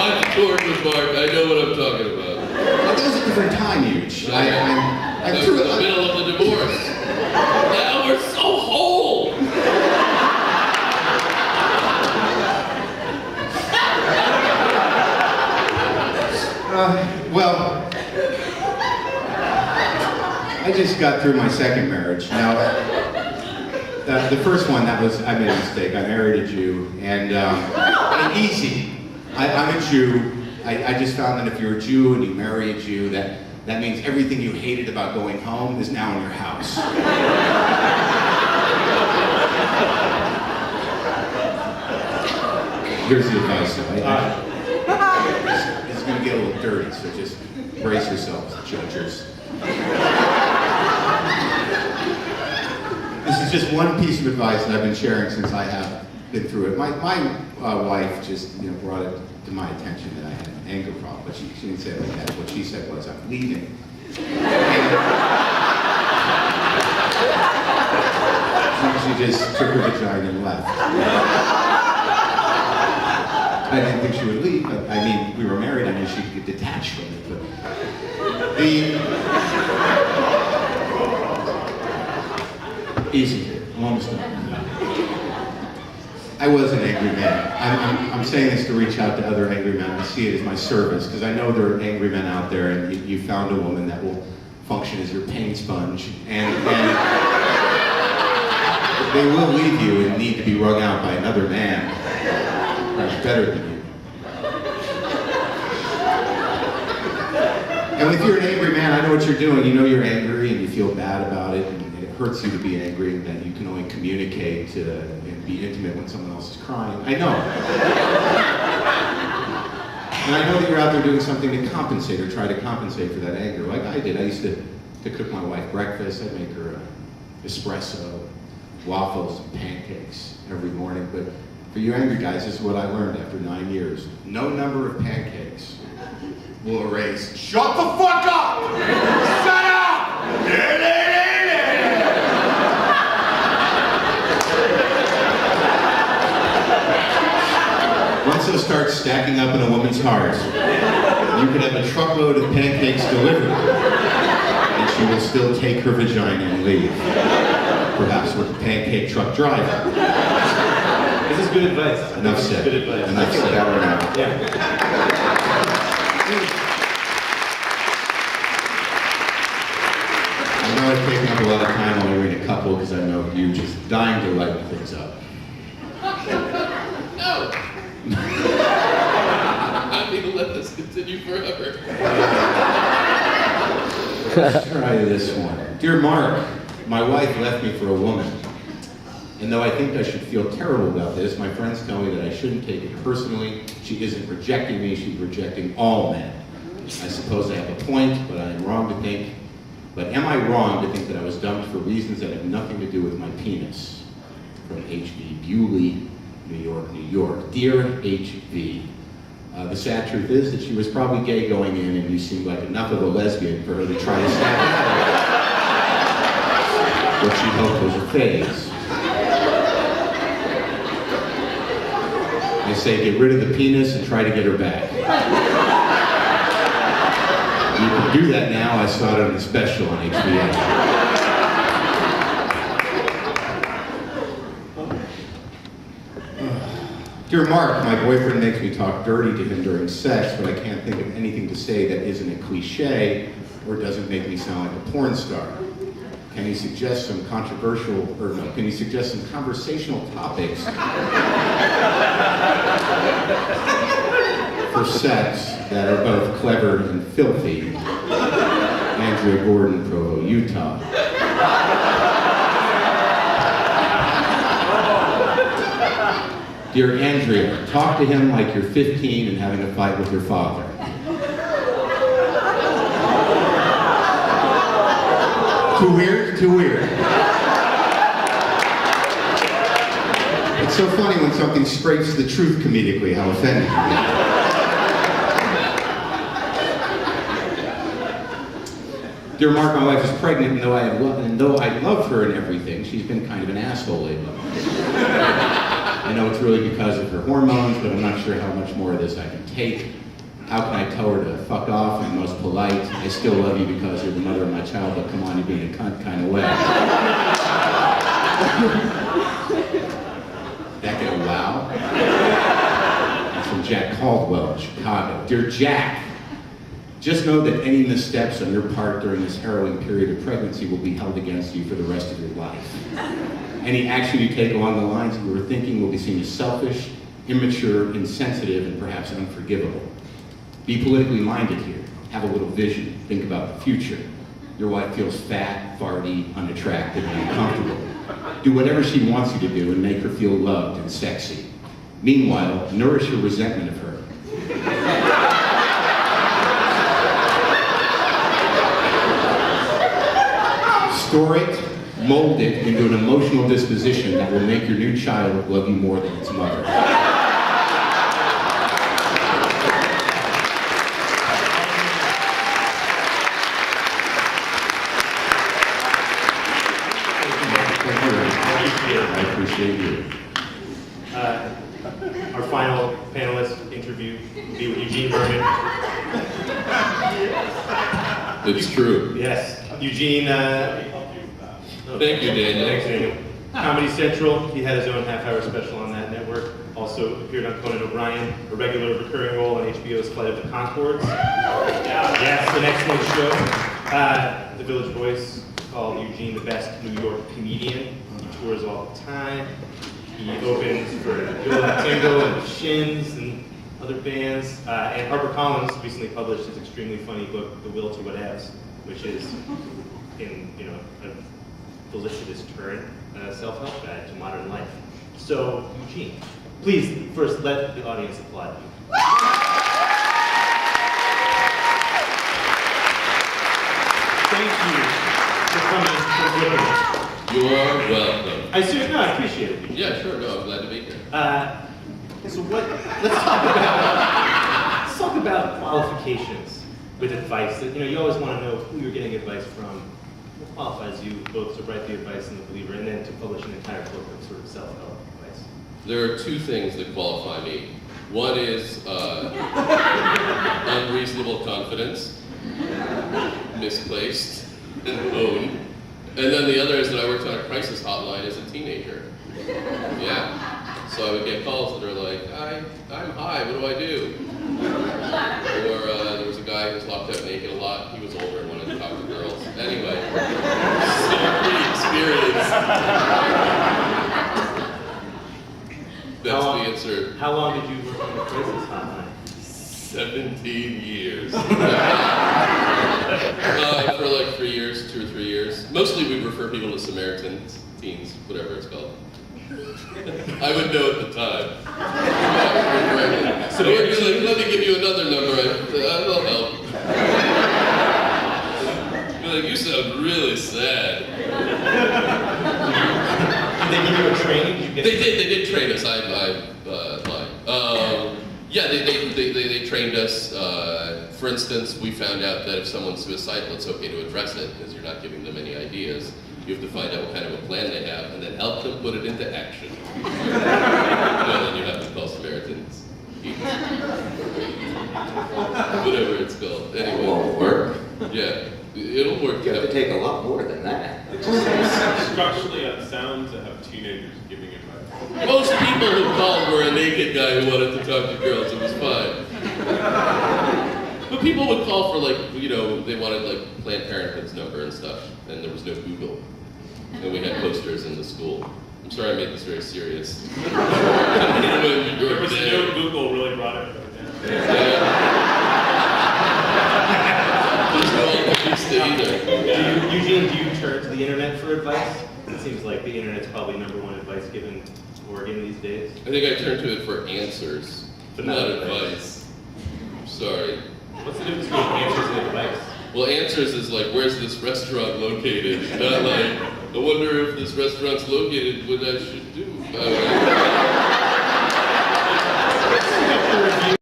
I'm toured with Mark. I know what I'm talking about. But that was a different time, Huge. I'm through the middle of the divorce. Now we're so whole. Well, I just got through my second marriage. Now, the first one, I made a mistake. I married a Jew, and easy. I'm a Jew. I just found that if you're a Jew and you marry a Jew, that means everything you hated about going home is now in your house. Here's the advice, though. It's going to get a little dirty, so just brace yourselves, judges. This is just one piece of advice that I've been sharing since I have been through it. My wife just brought it to my attention that I had an anger problem, but she didn't say it like that. What she said was, I'm leaving. She just took her vagina and left. I didn't think she would leave, but I mean, we were married, I knew she could get detached from it. But easy, I'm almost done. I was an angry man. I'm saying this to reach out to other angry men. I see it as my service, because I know there are angry men out there, and you found a woman that will function as your pain sponge, and they will leave you and need to be wrung out by another man, perhaps better than you. And if you're an angry man, I know what you're doing. You know you're angry, and you feel bad about it, and it hurts you to be angry, and that you can only communicate and be intimate when someone else is crying. I know. And I know that you're out there doing something to compensate or try to compensate for that anger, like I did. I used to cook my wife breakfast. I'd make her espresso, waffles, and pancakes every morning. But for you angry guys, this is what I learned after 9 years. No number of pancakes will erase, shut the fuck up! Shut up! Once those start stacking up in a woman's heart, you could have a truckload of pancakes delivered, and she will still take her vagina and leave. Perhaps with the pancake truck driver. This is good advice. Enough said. Good advice. Enough said. Yeah. I know I've taken up a lot of time while you're in a couple, because I know you're just dying to lighten things up. No. I'm going to let this continue forever. Let's try this one. Dear Mark, my wife left me for a woman. And though I think I should feel terrible about this, my friends tell me that I shouldn't take it personally. She isn't rejecting me, she's rejecting all men. I suppose I have a point, but I am wrong to think. But am I wrong to think that I was dumped for reasons that have nothing to do with my penis? From H.V. Bewley, New York, New York. Dear H.V., the sad truth is that she was probably gay going in, and you seemed like enough of a lesbian for her to try to snap out of it. What she hoped was a phase. They say get rid of the penis and try to get her back. You can do that now. I saw it on the special on HBO. Dear Mark, my boyfriend makes me talk dirty to him during sex, but I can't think of anything to say that isn't a cliche or doesn't make me sound like a porn star. Can you suggest some can you suggest some conversational topics for sex that are both clever and filthy? Andrea Gordon, Provo, Utah. Dear Andrea, talk to him like you're 15 and having a fight with your father. Too weird? Too weird. It's so funny when something scrapes the truth comedically, how offended you get. Dear Mark, my wife is pregnant, and though I love her and everything, she's been kind of an asshole lately. I know it's really because of her hormones, but I'm not sure how much more of this I can take. How can I tell her to fuck off in the most polite, I still love you because you're the mother of my child, but come on, you're being a cunt kind of way. That get a wow? That's from Jack Caldwell in Chicago. Dear Jack, just know that any missteps on your part during this harrowing period of pregnancy will be held against you for the rest of your life. Any action you take along the lines you were thinking will be seen as selfish, immature, insensitive, and perhaps unforgivable. Be politically minded here. Have a little vision. Think about the future. Your wife feels fat, farty, unattractive, and uncomfortable. Do whatever she wants you to do and make her feel loved and sexy. Meanwhile, nourish your resentment of her. Store it, mold it into an emotional disposition that will make your new child love you more than its mother. I appreciate you. Our final panelist interview will be with Eugene Mirman. It's true. Yes, Eugene. Thank you, Daniel. Thanks, Daniel. Comedy Central. He had his own half-hour special on that network. Also appeared on Conan O'Brien, a regular recurring role on HBO's Flight of the Conchords. Yes, an excellent show. The Village Voice called Eugene the best New York comedian. He tours all the time. He opens for Bill and Tingle and the Shins and other bands. And HarperCollins recently published his extremely funny book, The Will to Whatevs, which is, in a felicitous turn, self-help guide to modern life. So, Eugene, please first let the audience applaud you. Thank you for coming to Litquake. You're welcome. I appreciate it. Yeah, sure. No, I'm glad to be here. So let's talk about qualifications with advice. You always want to know who you're getting advice from. What qualifies you both to write the advice in The Believer and then to publish an entire book of sort of self-help advice? There are two things that qualify me. One is unreasonable confidence, misplaced, and owned. And then the other is that I worked on a crisis hotline as a teenager. Yeah. So I would get calls that are like, I'm high, what do I do? Or there was a guy who was locked up naked a lot. He was older and wanted to talk to girls. Anyway, so pretty experienced. That's the answer. How long did you work on the crisis hotline? 17 years. For like 3 years, 2 or 3 years. Mostly we refer people to Samaritans, teens, whatever it's called. I would know at the time. So you're like, let me give you another number. That'll help. You're like, you sound really sad. Did they give you a training? They did train us. I lied. Yeah, they trained us. For instance, we found out that if someone's suicidal, it's okay to address it because you're not giving them any ideas. You have to find out what kind of a plan they have and then help them put it into action. Then you have to call Samaritans. Whatever it's called. Anyway. It won't work. Yeah, it'll work. You have to take a lot more than that. Structurally unsound to have teenagers giving advice. Most people who called were a naked guy who wanted to talk to girls. It was fine. But people would call for they wanted Planned Parenthood's number and stuff, and there was no Google. And we had posters in the school. I'm sorry I made this very serious. There was no Google really brought everybody down. There's no Altavista either. Eugene, do you turn to the internet for advice? It seems like the internet's probably number one advice given in Oregon these days. I think I turned to it for answers, But not not advice. Sorry. What's the difference between answers and advice? Well, answers is like, where's this restaurant located? Not like, I wonder if this restaurant's located, what I should do.